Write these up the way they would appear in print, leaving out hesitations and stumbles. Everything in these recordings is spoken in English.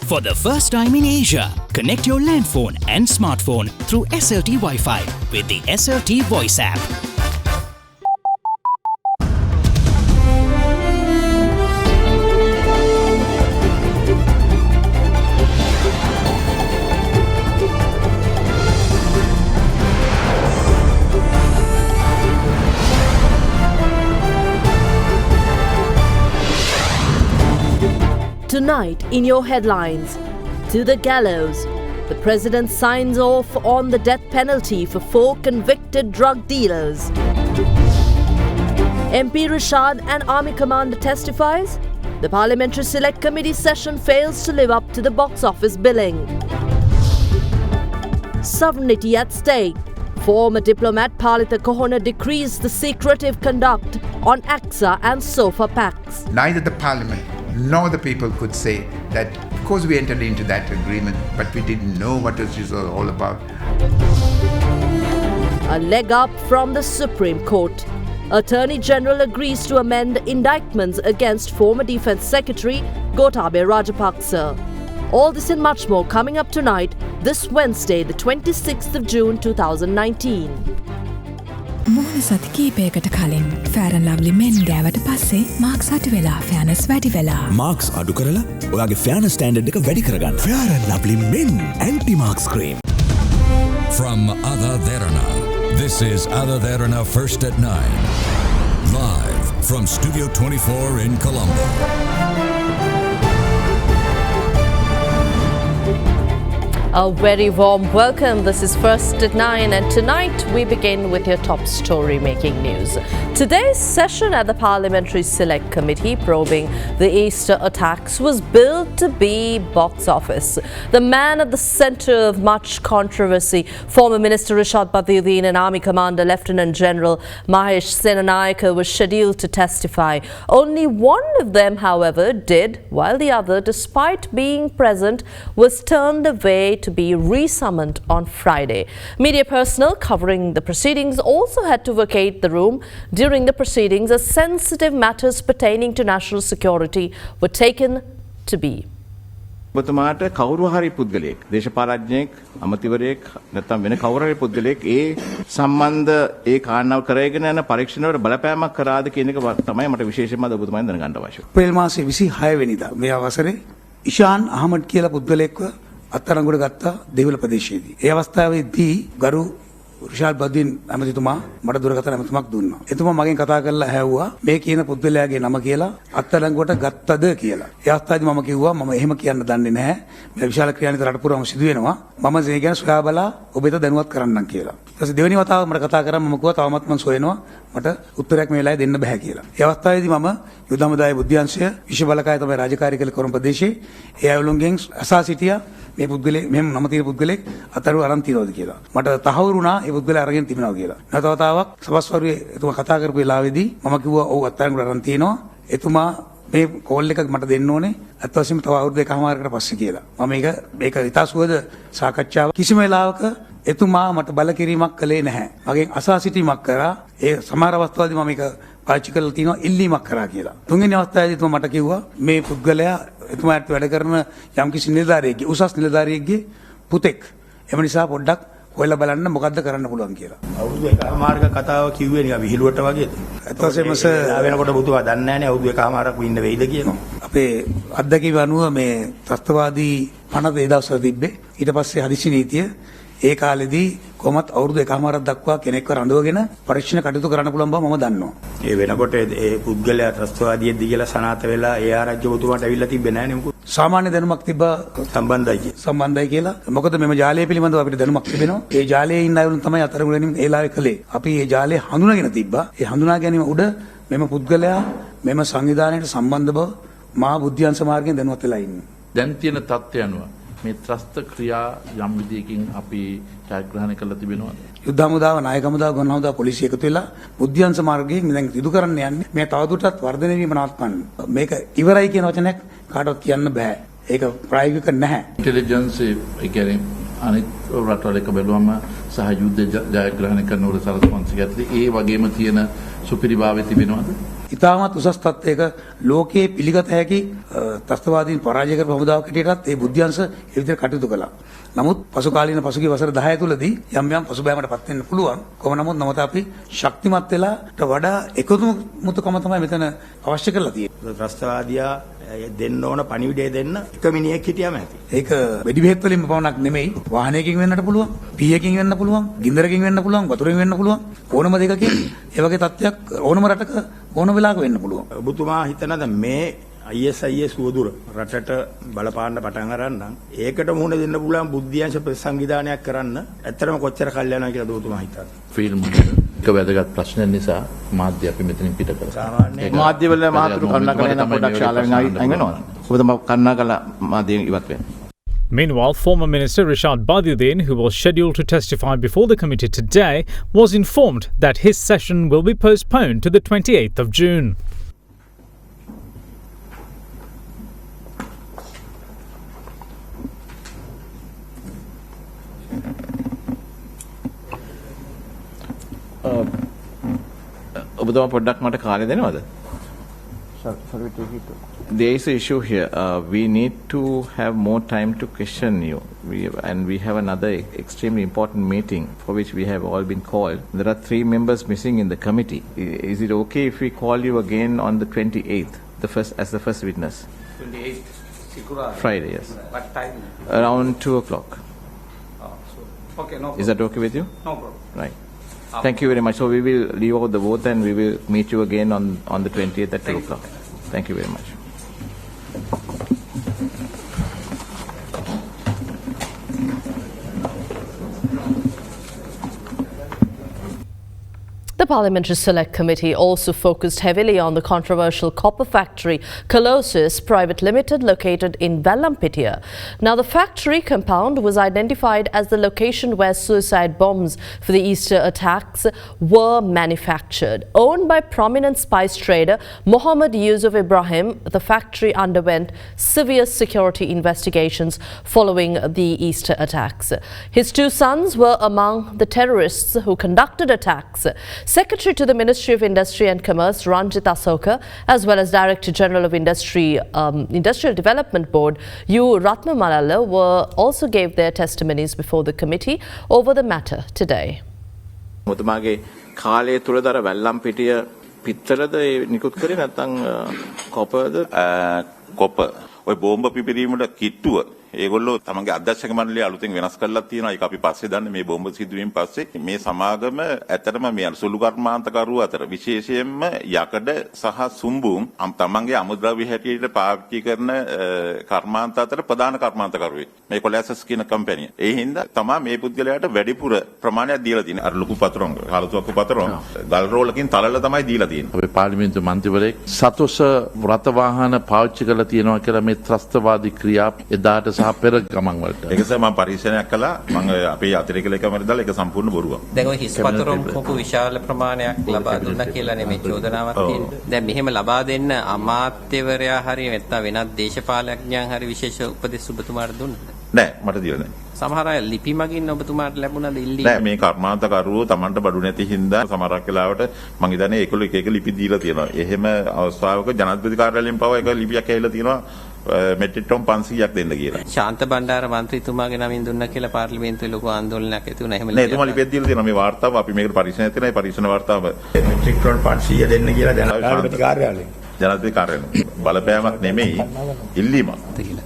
For the first time in Asia, connect your land phone and smartphone through SLT Wi-Fi with the SLT Voice app. Tonight in your headlines, to the gallows, the president signs off on the death penalty for 4 convicted drug dealers. MP Rashad and Army Commander testifies. The Parliamentary Select Committee session fails to live up to the box office billing. Sovereignty at stake. Former diplomat Palitha Kohona decrees the secretive conduct on AXA and SOFA pacts. Neither the Parliament nor the people could say that, of course, we entered into that agreement, but we didn't know what it was all about. A leg up from the Supreme Court. Attorney General agrees to amend indictments against former Defence Secretary Gotabaya Rajapaksa. All this and much more coming up tonight, this Wednesday, the 26th of June 2019. මුහුණ සති කීපයකට කලින් ෆෑරන් Lovely මෙන් ගෑවට පස්සේ Marx අඩු වෙලා ෆෑනස් වැඩි වෙලා. Marx අඩු කරලා ඔයාගේ ෆෑනස් ස්ටෑන්ඩඩ් එක වැඩි කරගන්න. Fair and Lovely Men anti marks cream. From AdaDerana, this is AdaDerana First at 9. Live from Studio 24 in Colombo. A very warm welcome. This is First at 9 and tonight we begin with your top story making news. Today's session at the Parliamentary Select Committee probing the Easter attacks was billed to be box office. The man at the centre of much controversy, former Minister Rashad Pathiuddin and Army Commander Lieutenant General Mahesh Senanayake was scheduled to testify. Only one of them, however, did, while the other, despite being present, was turned away to be resummoned on Friday. Media personnel covering the proceedings also had to vacate the room during the proceedings as sensitive matters pertaining to national security were taken to be. ඔබතුමාට කවුරු හරි පුද්ගලයෙක් දේශපාලඥයෙක් අමතිවරයෙක් නැත්නම් වෙන කවුරු හරි පුද්ගලයෙක් ඒ සම්බන්ධ ඒ කාරණාව කරගෙන යන පරීක්ෂණවල බලපෑමක් කරාද කියන එක තමයි මට විශේෂයෙන්ම අද ඔබතුමාෙන් දැනගන්න අවශ්‍යයි. අප්‍රේල් මාසයේ 26 වෙනිදා මේ අවසරේ ඉෂාන් අහමඩ් කියලා පුද්ගලයෙක්ව අත්අඩංගුවට ගත්තා දෙවිල ප්‍රදේශයේදී. ඒ අවස්ථාවේදී ගරු රුෂාල් බදින් ඇමතිතුමා මට දුරකථන ඇමතුමක් දුන්නා. එතුමා මගෙන් කතා කරලා ඇහුවා මේ කියන පුද්ගලයාගේ නම කියලා අත්අඩංගුවට ගත්තද කියලා. ඒ අවස්ථාවේදී මම කිව්වා මම එහෙම කියන්න දන්නේ නැහැ. මේ විශාල ක්‍රියානික රට පුරාම සිදු වෙනවා. මම ඒ ගැන සොයා බලා ඔබට දැනුවත් කරන්නම් කියලා. ඊට පස්සේ දෙවෙනි වතාව මට කතා කරා මම කිව්වා තවමත් මම සොයනවා. මට උත්තරයක් මේ වෙලාවේ දෙන්න බෑ කියලා. ඒ අවස්ථාවේදී මම යුද හමුදාය බුද්ධ්‍යංශය විශ්ව බලකාය තමයි රාජකාරී කළ කොරම් ප්‍රදේශයේ ඒ අයලුන්ගෙන් අසා සිටියා මේ පුද්ගලයා මෙහෙම නම තියෙන පුද්ගලෙක් අතරු අරන් තියනවාද කියලා. මට තහවුරු වුණා ඒ පුද්ගලයා අරගෙන තිබෙනවා කියලා. නැවතවතාවක් සවස් වරුවේ එතුමා කතා කරපු වෙලාවේදී මම කිව්වා ඔව් අතරු අරන් තියනවා. එතුමා මේ කෝල් එකක් මට දෙන්න ඕනේ. අත් වශයෙන්ම තව අවුරුදු එකමාරකට පස්සේ කියලා. මම මේක ඉතා සුවද සාකච්ඡාවක්. කිසිම වෙලාවක එතුමා මට බල කිරීමක් කළේ නැහැ. මගෙන් අසා සිටීමක් කරා. ඒ සමහර අවස්ථාවලදී මම මේක පාවිච්චි කරලා තිනවා ඉල්ලීමක් කරා කියලා. තුන්වෙනි අවස්ථාවේදී එතුමා මට කිව්වා මේ පුද්ගලයා එතුමාට වැඩ කරන යම්කිසි නිලධාරියෙක්ගේ උසස් නිලධාරියෙක්ගේ පුතෙක්. එම නිසා පොඩ්ඩක් හොයලා බලන්න මොකද්ද කරන්න පුළුවන් කියලා. අවුරුදු එකමාරක කතාව කිව්වේ නිකන් විහිළුවට වගේද? ඇත්තටම වෙනකොට බුදුවා දන්නේ නැහනේ අවුරුදු එකමාරක් ඉන්න වෙයිද කියනවා. අපේ අත්දැකීම් අනුව මේ ත්‍ස්තවාදී පනත ඒ දවස්වල තිබ්බේ. ඊට පස්සේ හදිසි නීතිය ඒ කාලෙදී කොහොමත් අවුරුදු එකමාරක් දක්වා කෙනෙක්ව රඳවගෙන පරීක්ෂණ කටයුතු කරන්න පුළුවන් බව මම දන්නවා. ඒ වෙනකොට ඒ පුද්ගලයා ත්‍ස්තවාදීයෙක්ද කියලා සනාත වෙලා ඒ ආරාජ්‍ය ඔබතුමාට ඇවිල්ලා තිබ්බේ නැහනේ මොකද? සාමාන්‍ය දැනුමක් තිබ්බා සම්බන්ධයි කියලා. මොකද මෙම ජාලය පිළිබඳව අපිට දැනුමක් තිබෙනවා. ඒ ජාලයේ ඉන්න අයවලුන් තමයි අතරගුණ ගැනීම ඒ ලාවේ කළේ. අපි ඒ ජාලය හඳුනාගෙන තිබ්බා. ඒ හඳුනා ගැනීම උඩ මෙම පුද්ගලයා මෙම සංවිධානයට සම්බන්ධ බව මහා බුද්ධ්‍යංශ මාර්ගයෙන් දැනුවත් වෙලා ඉන්නේ. දැන් තියෙන තත්ත්වය අනුව මේ ත්‍රස්ත ක්‍රියා යම් විදියකින් අපි ජයග්‍රහණය කරලා තිබෙනවද? යුද හමුදාව, නායක හමුදාව, ගුවන් හමුදාව, පොලිසිය එකතු වෙලා බුද්ධ්‍යංශ මාර්ගයෙන් දැන් සිදු කරන්න යන්නේ. මේ තවදුරටත් වර්ධනය වීම නවත්වන්න. මේක ඉවරයි කියන වචනයක් කාටවත් කියන්න බෑ. ඒක ප්‍රායෝගික නැහැ. ඉන්ටෙලිජන්ස් ඒ කියන්නේ අනිත් රටවල එක බැලුවම සහ යුද්ධ ජයග්‍රහණය කරනකොට සරසපන්සික ඇතුලේ ඒ වගේම තියෙන සුපිරිභාවය තිබෙනවද? ඉතාමත් උසස් තත්ත්වයක ලෝකයේ පිළිගත හැකි ත්‍රස්තවාදීන් පරාජය කරපු හමුදාවක් හැටියටත් ඒ බුද්ධ්‍යංශ ඒ විදිහට කටයුතු කළා. නමුත් පසුකාලීන පසුගිය වසර 10 තුලදී යම් යම් පසුබෑමකටපත් වෙන්න පුළුවන්. කොහොම නමුත් නමුත් අපි ශක්තිමත් වෙලාට වඩා එකමුතුකම තමයි මෙතන අවශ්‍ය කරලා තියෙන්නේ. ත්‍රස්තවාදියා දෙන්න ඕන පණිවිඩය දෙන්න එක මිනිහෙක් හිටියම ඇති. ඒක වෙඩි බෙහෙත් වලින්ම පවණක් නෙමෙයි. වාහනයකින් වෙන්නට පුළුවන්, පීයකින් වෙන්න පුළුවන්, ගින්දරකින් වෙන්න පුළුවන්, වතුරෙන් වෙන්න පුළුවන්. ඕනම දෙකකින් ඒ වගේ තත්ත්වයක් ඕනම රටක ඕන වෙලාවක වෙන්න පුළුවන්. ඔබතුමා හිතනද මේ ISIS සුවදුර රටට බලපාන්න පටන් අරන් නම් ඒකට මුහුණ දෙන්න පුළුවන් බුද්ධියංශ සංවිධානයක් කරන්න ඇත්තටම කොච්චර කල් යනවා කියලා ඔබතුමා හිතනවා. ෆිල්ම් එක වැදගත් ප්‍රශ්න නිසා මාධ්‍ය අපි මෙතනින් පිට කරා. සාමාන්‍ය මාධ්‍ය වල මාතෘ කරුණාකරන පොඩ්ඩක් ශාලාවෙන් අයින් වෙනවා. ඔබතුමා කරුණාකරලා මාධ්‍යයෙන් ඉවත් වෙන්න. Meanwhile, former Minister Rishad Badiuddin, who was scheduled to testify before the committee today, was informed that his session will be postponed to the 28th of June. ඔබතුමා පොඩ්ඩක් මට කාලය දෙනවද? There is an issue here. We need to have more time to question you. We have another extremely important meeting for which we have all been called. There are 3 members missing in the committee. Is it okay if we call you again on the 28th, as the first witness? 28th, Friday, yes. What time? Around 2 o'clock. Okay, no problem. Is that okay with you? No problem. Right. Thank you very much. So we will leave out the vote and we will meet you again on the 20th at 2 o'clock. Thank you very much. The Parliamentary Select Committee also focused heavily on the controversial copper factory Colossus Private Limited located in Vellampitia. Now, the factory compound was identified as the location where suicide bombs for the Easter attacks were manufactured. Owned by prominent spice trader Mohammed Yusuf Ibrahim, the factory underwent severe security investigations following the Easter attacks. His 2 sons were among the terrorists who conducted attacks. Secretary to the Ministry of Industry and Commerce Ranjit Asoka, as well as Director General of Industrial Development Board U. Ratnamalala also gave their testimonies before the committee over the matter today. ඔබතුමාගේ කාලය තුලදර වැල්ලම්පිටිය පිටරද නිකුත් කරේ නැත්නම් කොපර්ද? Copper. ඔය බෝම්බ පිපිරීමට කිට්ටුව ඒගොල්ලෝ තමන්ගේ අධ්‍යක්ෂක මණ්ඩලය අලුතෙන් වෙනස් කරලා තියෙනවා. ඒක අපි පස්සේ දන්නේ මේ බෝම්බ සිදුවීම පස්සේ මේ සමාගම ඇත්තටම මේ සුළු කර්මාන්තකරුවෝ අතර විශේෂයෙන්ම යකඩ සහ සුම්බුම් තමන්ගේ අමුද්‍රව්‍ය හැටියට පාවිච්චි කරන කර්මාන්ත අතර ප්‍රධාන කර්මාන්තකරුවෙක් මේ කොලැසස් කියන කම්පැනි. ඒ හින්දා තමයි මේ පුද්ගලයාට වැඩිපුර ප්‍රමාණයක් දීලා තියෙන්නේ. අර ලොකු පතරොන් කාලතුවක්කු පතරොන් ගල් රෝලකින් තලලා තමයි දීලා තියෙන්නේ. අපේ පාර්ලිමේන්තු මන්ත්‍රීවරයෙක් සතොස රථ වාහන පාවිච්චි කරලා තියෙනවා කියලා මේ ත්‍රස්තවාදී ක්‍රියා එදාට සහ පෙර ගමන් වලට. ඒක නිසා මම පරීක්ෂණයක් කළා. මම අපේ අතිරේක ලේකම්වරට දාලා ඒක සම්පූර්ණ බොරුවක්. දැන් ඔය හිස් පතරොම් කොපු විශාල ප්‍රමාණයක් ලබා දුන්නා කියලා නෙමෙයි චෝදනාවක් තියෙන්නේ. දැන් මෙහෙම ලබා දෙන්න අමාත්‍යවරයා හරි නැත්නම් වෙනත් දේශපාලඥයන් හරි විශේෂ උපදෙස් ඔබතුමාට දුන්නද? නෑ මට දීලා නෑ. සමහර අය ලිපි මගින් ඔබතුමාට ලැබුණාද ඉල්ලීම? නෑ මේ කර්මාන්තකරුවෝ Tamanට බඩු නැති හින්දා සමහරක් වෙලාවට මං හිතන්නේ ඒගොල්ලෝ එක එක ලිපි දීලා තියෙනවා. එහෙම අවස්ථාවක ජනාධිපති කාර්යාලයෙන් පවා එක ලිපියක් ඇවිල්ලා තියෙනවා මෙට්‍රික් ටොන් 500ක් දෙන්න කියලා. ශාන්ත බණ්ඩාර මන්ත්‍රීතුමාගේ නමින් දුන්නා කියලා පාර්ලිමේන්තුවේ ලොකු ආందోලනයක් ඇති වුණා. එහෙම නෑ එතුමා ලිපියක් දීලා තියෙනවා මේ වාර්තාව අපි මේකට පරීක්ෂණයක් කරනවා. ඒ පරීක්ෂණ වාර්තාව මෙට්‍රික් ටොන් 500 දෙන්න කියලා ජනාධිපති කාර්යාලයෙන්. ජනාධිපති කාර්යාලයෙන් බලපෑමක් නෙමෙයි ඉල්ලීමක්.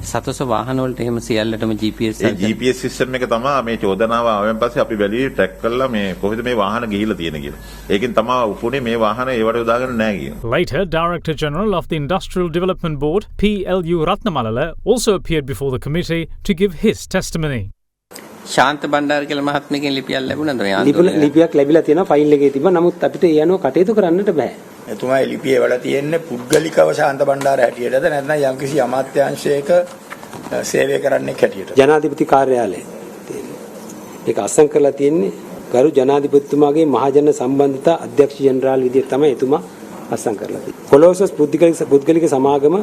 සතොස වාහන වලට එහෙම සියල්ලටම GPS GPS සිස්ටම් එක තමයි මේ චෝදනාව ආවෙන් පස්සේ අපි වැලිය ට්‍රැක් කරලා මේ කොහෙද මේ වාහන ගිහිල්ලා තියෙන්නේ කියලා. ඒකෙන් තමයි උපුනේ මේ වාහන ඒවට යොදාගෙන නැහැ කියන. Later, Director General of the Industrial Development Board, PLU Ratnamalala, also appeared before the committee to give his testimony. ශාන්ත බණ්ඩාර කියලා මහත්මයාගෙන් ලිපියක් ලැබුණාද මේ ආందోලනය? ලිපියක් ලැබිලා තියෙනවා ෆයිල් එකේ තිබ්බා. නමුත් අපිට ඒ අනුව කටයුතු කරන්නට බෑ. එතුමා ලිපියේ වල තියෙන්නේ පුද්ගලිකව ශාන්ත බණ්ඩාර හැටියටද නැත්නම් යම්කිසි අමාත්‍යාංශයක සේවය කරන්නේ හැටියට? ජනාධිපති කාර්යාලය තියෙන්නේ. ඒක අසං කරලා තියෙන්නේ ගරු ජනාධිපතිතුමාගේ මහජන සම්බන්ධතා අධ්‍යක්ෂ ජෙනරාල් විදියට තමයි එතුමා අසං කරලා තියෙන්නේ. කොලොසස් පුද්ගලික සමාගම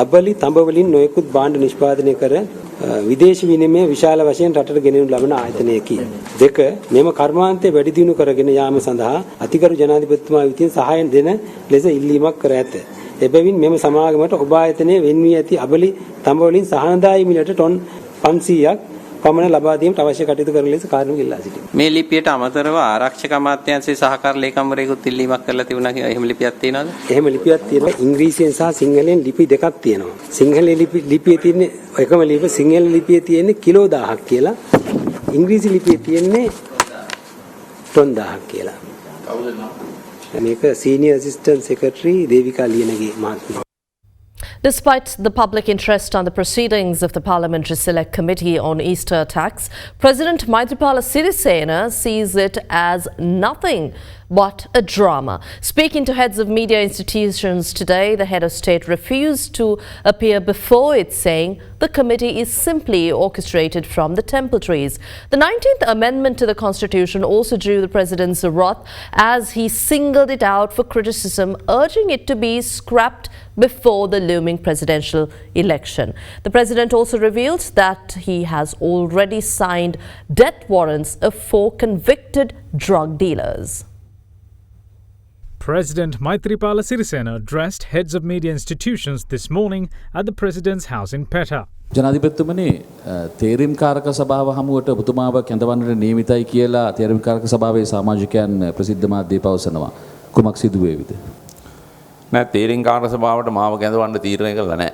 අබලි තඹ වලින් නොයෙකුත් භාණ්ඩ නිෂ්පාදනය කර විදේශ විනිමය විශාල වශයෙන් රටට ගෙනෙනු ලබන ආයතනයකි. දෙක මෙම කර්මාන්තය වැඩි දියුණු කරගෙන යාම සඳහා අතිගරු ජනාධිපතිතුමා විසින් සහාය දෙන ලෙස ඉල්ලීමක් කර ඇත. එබැවින් මෙම සමාගමට ඔබ ආයතනයේ වෙන් වී ඇති අබලි තඹ වලින් සහනදායී මිලට ටොන් 500ක් පමණ ලබා දීමට අවශ්‍ය කටයුතු කරන ලෙස කාර්මික ඉල්ලා සිටිනවා. මේ ලිපියට අමතරව ආරක්ෂක අමාත්‍යාංශයේ සහකාර ලේකම්වරයෙකුත් ඉල්ලීමක් කරලා තිබුණා කියලා එහෙම ලිපියක් තියෙනවද? එහෙම ලිපියක් තියෙනවා. ඉංග්‍රීසියෙන් සහ සිංහලෙන් ලිපි දෙකක් තියෙනවා. සිංහල ලිපියේ තියෙන්නේ එකම ලිපිය සිංහල ලිපියේ තියෙන්නේ කිලෝ 1000ක් කියලා. ඉංග්‍රීසි ලිපියේ තියෙන්නේ ටොන් 1000ක් කියලා. මේක senior assistant secretary Devika Liyanage මහත්මිය. Despite the public interest on the proceedings of the Parliamentary Select Committee on Easter attacks, President Maithripala Sirisena sees it as nothing but a drama. Speaking to heads of media institutions today, the head of state refused to appear before it, saying the committee is simply orchestrated from the temple trees. The 19th Amendment to the Constitution also drew the president's wrath as he singled it out for criticism, urging it to be scrapped before the looming presidential election. The president also revealed that he has already signed death warrants of 4 convicted drug dealers. President Maithripala Sirisena addressed heads of media institutions this morning at the president's house in Petta. ජනාධිපතිතුමනි තේරීම්කාරක සභාව හමුවට ඔබතුමාව කැඳවන්නට නියමිතයි කියලා තේරීම්කාරක සභාවේ සමාජිකයන් ප්‍රසිද්ධ මාධ්‍ය පවසනවා. කුමක් සිදු වේවිද? නෑ තේරීම්කාරක සභාවට මාව කැඳවන්න තීරණය කළා නෑ.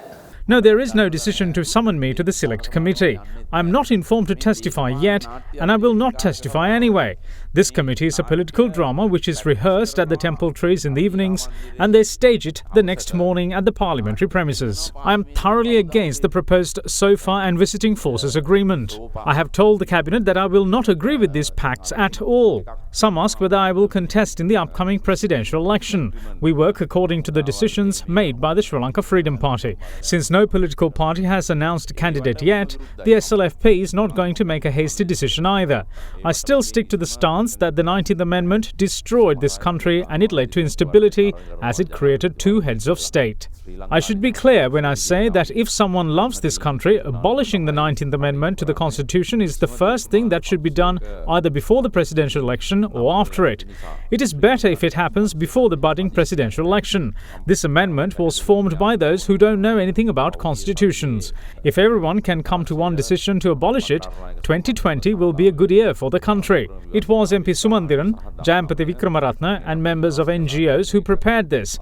No, there is no decision to summon me to the Select Committee. I am not informed to testify yet, and I will not testify anyway. This committee is a political drama which is rehearsed at the temple trees in the evenings, and they stage it the next morning at the parliamentary premises. I am thoroughly against the proposed SOFA and Visiting Forces agreement. I have told the Cabinet that I will not agree with these pacts at all. Some ask whether I will contest in the upcoming presidential election. We work according to the decisions made by the Sri Lanka Freedom Party. Since no political party has announced a candidate yet, the SLFP is not going to make a hasty decision either. I still stick to the stance that the 19th Amendment destroyed this country and it led to instability as it created 2 heads of state. I should be clear when I say that if someone loves this country, abolishing the 19th Amendment to the Constitution is the first thing that should be done either before the presidential election or after it. It is better if it happens before the budding presidential election. This amendment was formed by those who don't know anything about constitutions. If everyone can come to one decision to abolish it, 2020 will be a good year for the country. It was MP Sumandiran, Jayampati Vikramaratne and members of NGOs who prepared this.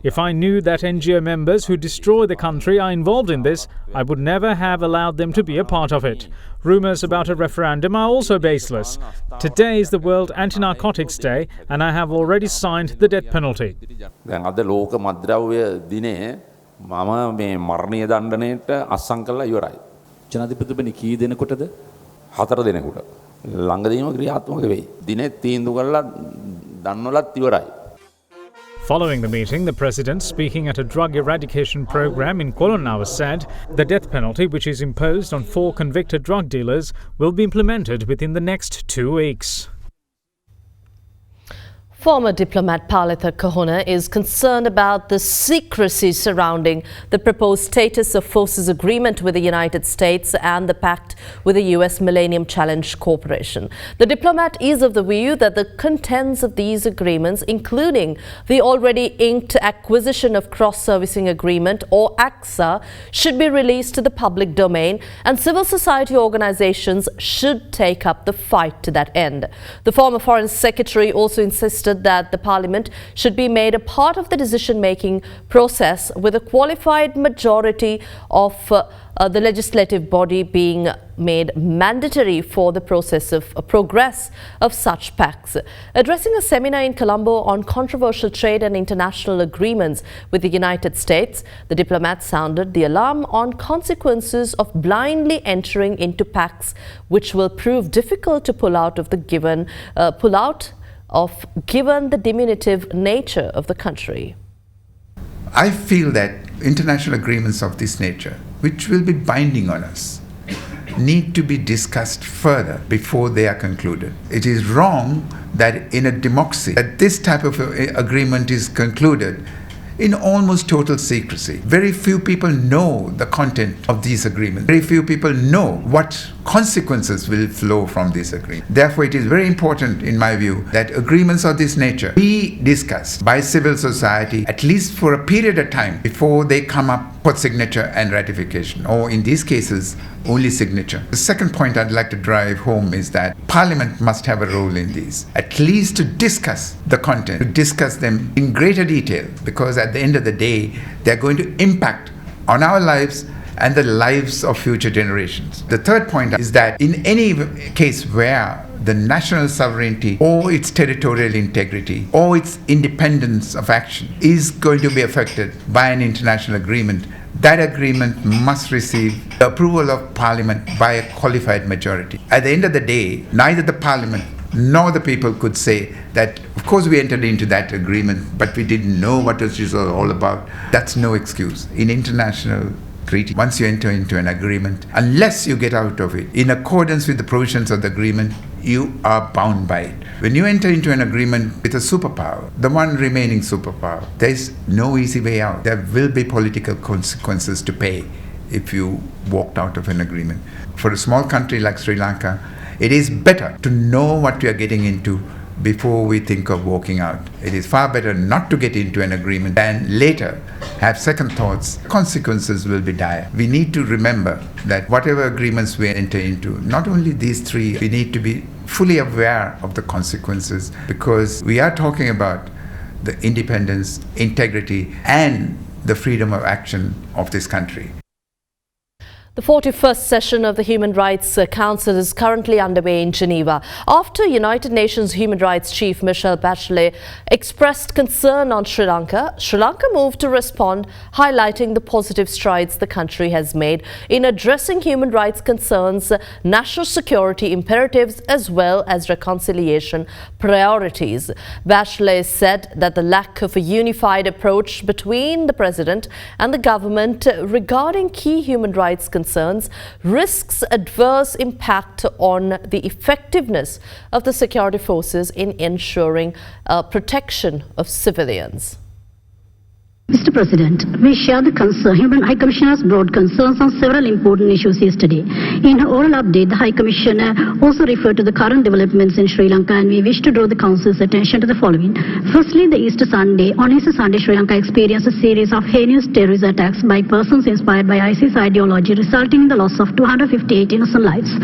If I knew that NGO members who destroy the country are involved in this, I would never have allowed them to be a part of it. Rumours about a referendum are also baseless. Today is the World Anti-Narcotics Day and I have already signed the death penalty. මම මේ මරණීය දණ්ඩනයට අත්සන් කළා ඉවරයි. ජනාධිපතිතුමනි කී දෙනෙකුටද? 4 දෙනෙකුට. ළඟදීම ක්‍රියාත්මක වෙයි. දිනේ තීන්දුව කරලා දන්නවලත් ඉවරයි. Following the meeting, the president, speaking at a drug eradication program in Kuala Lumpur, said the death penalty, which is imposed on 4 convicted drug dealers, will be implemented within the next 2 weeks. Former diplomat Palitha Kahuna is concerned about the secrecy surrounding the proposed Status of Forces agreement with the United States and the pact with the US Millennium Challenge Corporation. The diplomat is of the view that the contents of these agreements, including the already inked Acquisition of Cross-Servicing Agreement or ACSA, should be released to the public domain and civil society organizations should take up the fight to that end. The former Foreign Secretary also insisted that the Parliament should be made a part of the decision-making process with a qualified majority of the legislative body being made mandatory for the process of progress of such pacts. Addressing a seminar in Colombo on controversial trade and international agreements with the United States, the diplomat sounded the alarm on consequences of blindly entering into pacts which will prove difficult to pull out given the diminutive nature of the country. I feel that international agreements of this nature, which will be binding on us, need to be discussed further before they are concluded. It is wrong that in a democracy that this type of agreement is concluded in almost total secrecy. Very few people know the content of these agreements. Very few people know what consequences will flow from this agreement. Therefore, it is very important, in my view, that agreements of this nature be discussed by civil society at least for a period of time before they come up for signature and ratification, or in these cases, only signature. The second point I'd like to drive home is that Parliament must have a role in these, at least to discuss the content, to discuss them in greater detail, because at the end of the day, they're going to impact on our lives and the lives of future generations. The third point is that in any case where the national sovereignty or its territorial integrity or its independence of action is going to be affected by an international agreement, that agreement must receive the approval of Parliament by a qualified majority. At the end of the day, neither the Parliament nor the people could say that, of course, we entered into that agreement, but we didn't know what it was all about. That's no excuse. In international treaty, once you enter into an agreement, unless you get out of it in accordance with the provisions of the agreement, you are bound by it. When you enter into an agreement with a superpower, the one remaining superpower, there is no easy way out. There will be political consequences to pay if you walked out of an agreement. For a small country like Sri Lanka, it is better to know what we are getting into before we think of walking out. It is far better not to get into an agreement than later have second thoughts. Consequences will be dire. We need to remember that whatever agreements we enter into, not only these three, we need to be fully aware of the consequences, because we are talking about the independence, integrity, and the freedom of action of this country. The 41st session of the Human Rights Council is currently underway in Geneva. After United Nations Human Rights Chief Michelle Bachelet expressed concern on Sri Lanka, Sri Lanka moved to respond, highlighting the positive strides the country has made in addressing human rights concerns, national security imperatives, as well as reconciliation priorities. Bachelet said that the lack of a unified approach between the president and the government regarding key human rights concerns risks adverse impact on the effectiveness of the security forces in ensuring protection of civilians. Mr. President, we share the Human High Commissioner's broad concerns on several important issues yesterday. In her oral update, the High Commissioner also referred to the current developments in Sri Lanka, and we wish to draw the Council's attention to the following. Firstly, on Easter Sunday, Sri Lanka experienced a series of heinous terrorist attacks by persons inspired by ISIS ideology, resulting in the loss of 258 innocent lives.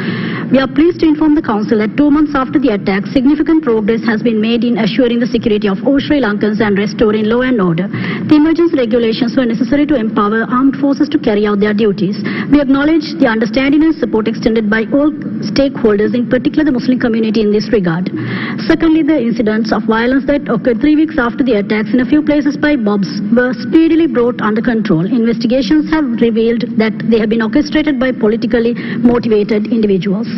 We are pleased to inform the Council that 2 months after the attack, significant progress has been made in assuring the security of all Sri Lankans and restoring law and order. The emergency regulations were necessary to empower armed forces to carry out their duties. We acknowledge the understanding and support extended by all stakeholders, in particular the Muslim community, in this regard. Secondly, the incidents of violence that occurred 3 weeks after the attacks in a few places by mobs were speedily brought under control. Investigations have revealed that they have been orchestrated by politically motivated individuals.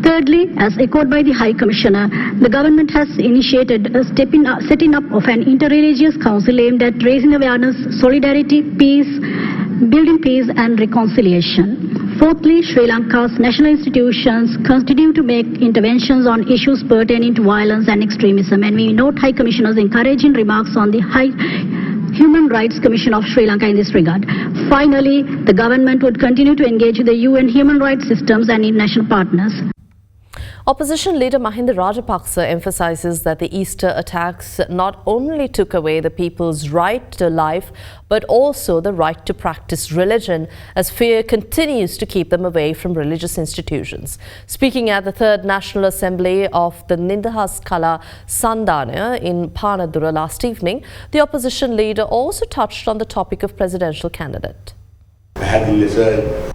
Thirdly, as echoed by the High Commissioner, the government has initiated a setting up of an interreligious council aimed at raising awareness, solidarity, peace, building peace and reconciliation. Fourthly, Sri Lanka's national institutions continue to make interventions on issues pertaining to violence and extremism, and we note High Commissioner's encouraging remarks on the Human Rights Commission of Sri Lanka in this regard. Finally, the government would continue to engage with the UN human rights systems and international partners. Opposition leader Mahinda Rajapaksa emphasizes that the Easter attacks not only took away the people's right to life, but also the right to practice religion, as fear continues to keep them away from religious institutions. Speaking at the 3rd National Assembly of the Nindahas Kala Sandana in Panadura last evening, the opposition leader also touched on the topic of presidential candidate.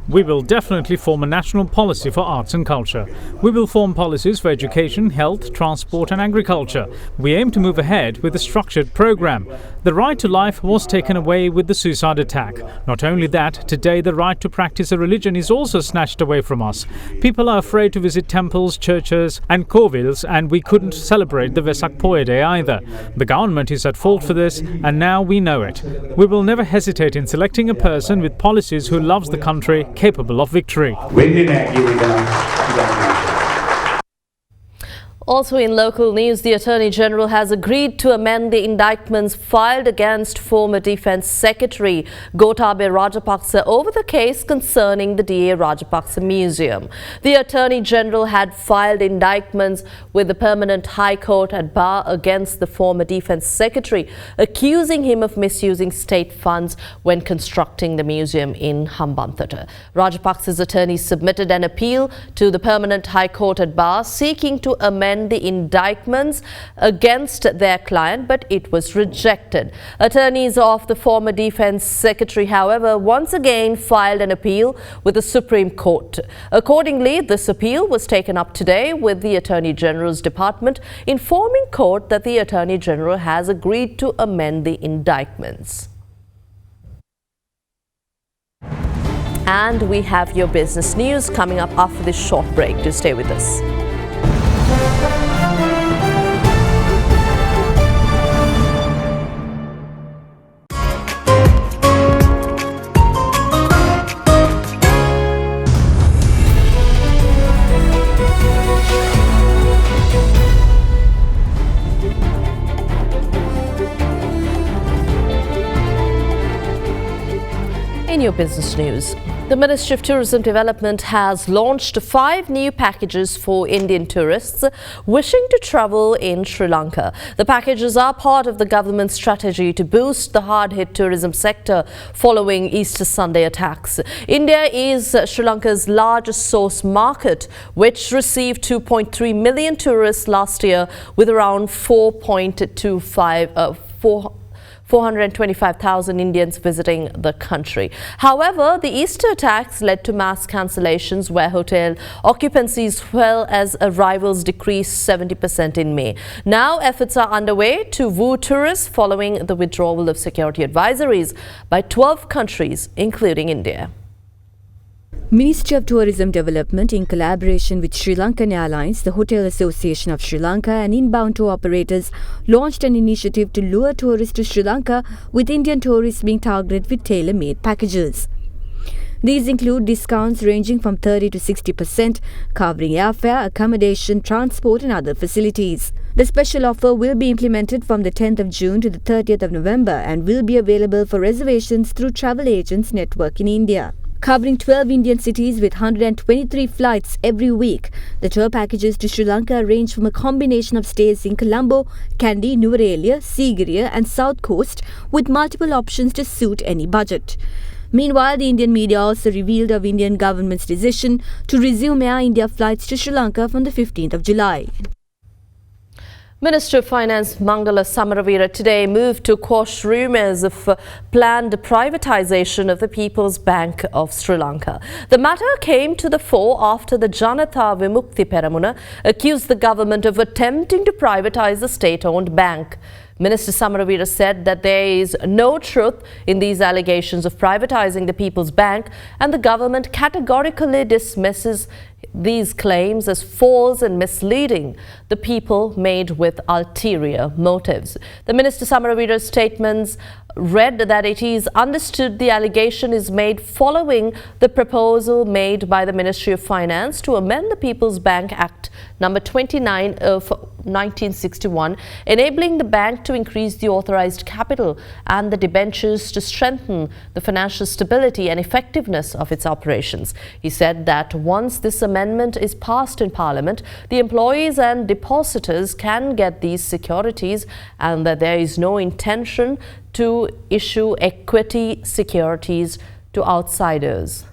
We will definitely form a national policy for arts and culture. We will form policies for education, health, transport and agriculture. We aim to move ahead with a structured program. The right to life was taken away with the suicide attack. Not only that, today the right to practice a religion is also snatched away from us. People are afraid to visit temples, churches and kovils, and we couldn't celebrate the Vesak Poya Day either. The government is at fault for this, and now we know it. We will never hesitate in selecting a person with policies who loves the country, capable of victory. Also in local news, the Attorney General has agreed to amend the indictments filed against former Defence Secretary Gotabaya Rajapaksa over the case concerning the DA Rajapaksa Museum. The Attorney General had filed indictments with the Permanent High Court at bar against the former Defence Secretary, accusing him of misusing state funds when constructing the museum in Hambantota. Rajapaksa's attorney submitted an appeal to the Permanent High Court at bar seeking to amend the indictments against their client, but it was rejected. Attorneys of the former Defence Secretary, however, once again filed an appeal with the Supreme Court. Accordingly, this appeal was taken up today with the Attorney General's Department, informing court that the Attorney General has agreed to amend the indictments. And we have your business news coming up after this short break. Do stay with us. In your business news, the Ministry of Tourism Development has launched 5 new packages for Indian tourists wishing to travel in Sri Lanka. The packages are part of the government's strategy to boost the hard-hit tourism sector following Easter Sunday attacks. India is Sri Lanka's largest source market, which received 2.3 million tourists last year, with around 425,000 Indians visiting the country. However, the Easter attacks led to mass cancellations where hotel occupancies fell as arrivals decreased 70% in May. Now efforts are underway to woo tourists following the withdrawal of security advisories by 12 countries, including India. Ministry of Tourism Development, in collaboration with Sri Lankan Airlines, the Hotel Association of Sri Lanka and inbound tour operators, launched an initiative to lure tourists to Sri Lanka, with Indian tourists being targeted with tailor-made packages. These include discounts ranging from 30 to 60%, covering airfare, accommodation, transport and other facilities. The special offer will be implemented from the 10th of June to the 30th of November and will be available for reservations through travel agents network in India. Covering 12 Indian cities with 123 flights every week, the tour packages to Sri Lanka range from a combination of stays in Colombo, Kandy, Nuwara, Sigiriya and South Coast, with multiple options to suit any budget. Meanwhile, the Indian media also revealed of Indian government's decision to resume Air India flights to Sri Lanka from the 15th of July. Minister of Finance Mangala Samaravira today moved to quash rumours of planned privatisation of the People's Bank of Sri Lanka. The matter came to the fore after the Janatha Vimukthi Peramuna accused the government of attempting to privatise the state-owned bank. Minister Samaravira said that there is no truth in these allegations of privatising the People's Bank, and the government categorically dismisses these claims as false and misleading, the people made with ulterior motives. The Minister Samaravira's statements read that it is understood the allegation is made following the proposal made by the Ministry of Finance to amend the People's Bank Act number 29 of 1961, enabling the bank to increase the authorized capital and the debentures to strengthen the financial stability and effectiveness of its operations. He said that once this amendment is passed in Parliament, the employees and depositors can get these securities, and that there is no intention to issue equity securities to outsiders.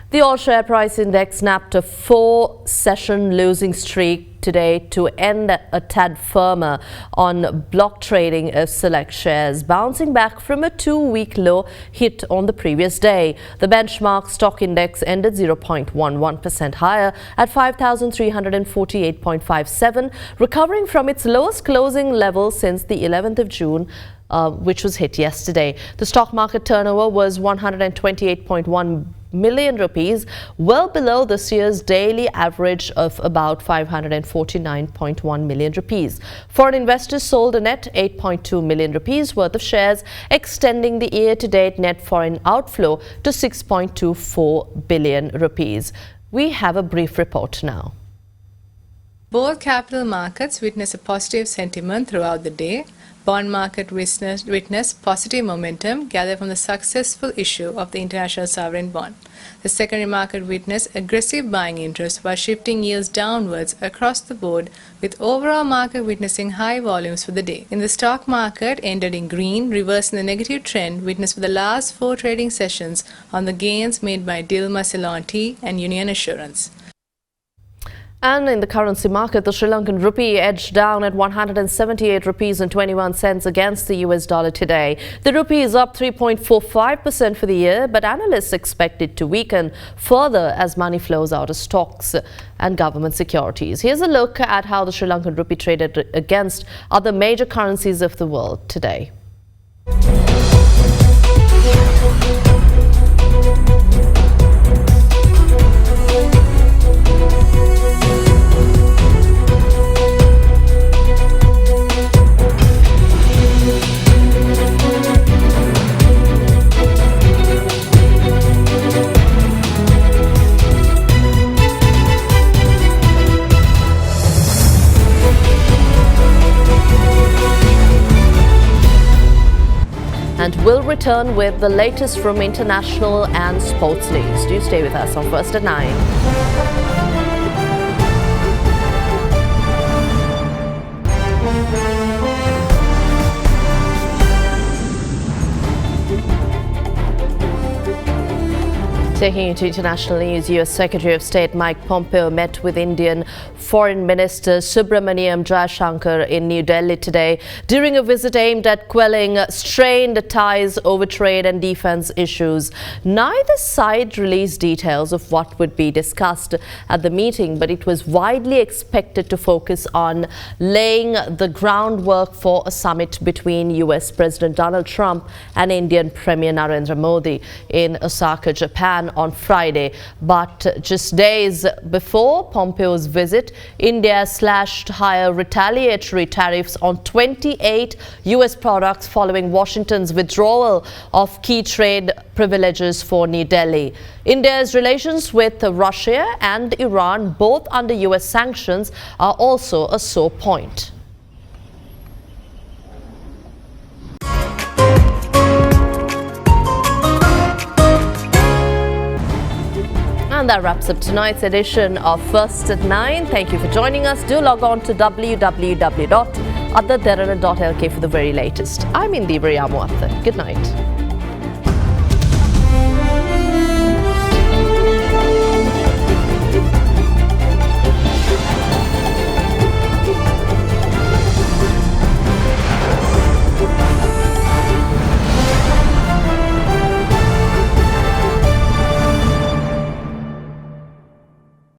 The all-share price index snapped a 4-session losing streak today to end a tad firmer on block trading of select shares, bouncing back from a 2-week low hit on the previous day. The benchmark stock index ended 0.11% higher at 5,348.57, recovering from its lowest closing level since the 11th of June, which was hit yesterday. The stock market turnover was 128.1 million rupees, well below this year's daily average of about 549.1 million rupees. Foreign investors sold a net 8.2 million rupees worth of shares, extending the year-to-date net foreign outflow to 6.24 billion rupees. We have a brief report now. Both capital markets witnessed a positive sentiment throughout the day. Bond market witnessed positive momentum gathered from the successful issue of the international sovereign bond. The secondary market witnessed aggressive buying interest while shifting yields downwards across the board, with overall market witnessing high volumes for the day. In the stock market ended in green, reversing the negative trend witnessed for the last 4 trading sessions on the gains made by Dilma Ceylon Tea and Union Assurance. And in the currency market, the Sri Lankan rupee edged down at 178 rupees and 21 cents against the US dollar today. The rupee is up 3.45% for the year, but analysts expect it to weaken further as money flows out of stocks and government securities. Here's a look at how the Sri Lankan rupee traded against other major currencies of the world today. And we'll return with the latest from international and sports news. Do stay with us on First at 9. Taking you to international news, U.S. Secretary of State Mike Pompeo met with Indian Foreign Minister Subramaniam Jaishankar in New Delhi today during a visit aimed at quelling strained ties over trade and defense issues. Neither side released details of what would be discussed at the meeting, but it was widely expected to focus on laying the groundwork for a summit between U.S. President Donald Trump and Indian Premier Narendra Modi in Osaka, Japan on Friday. But just days before Pompeo's visit, India slashed higher retaliatory tariffs on 28 US products following Washington's withdrawal of key trade privileges for New Delhi. India's relations with Russia and Iran, both under US sanctions, are also a sore point. And that wraps up tonight's edition of First at 9. Thank you for joining us. Do log on to www.adaderana.lk for the very latest. I'm Indi Briyamuatha. Good night.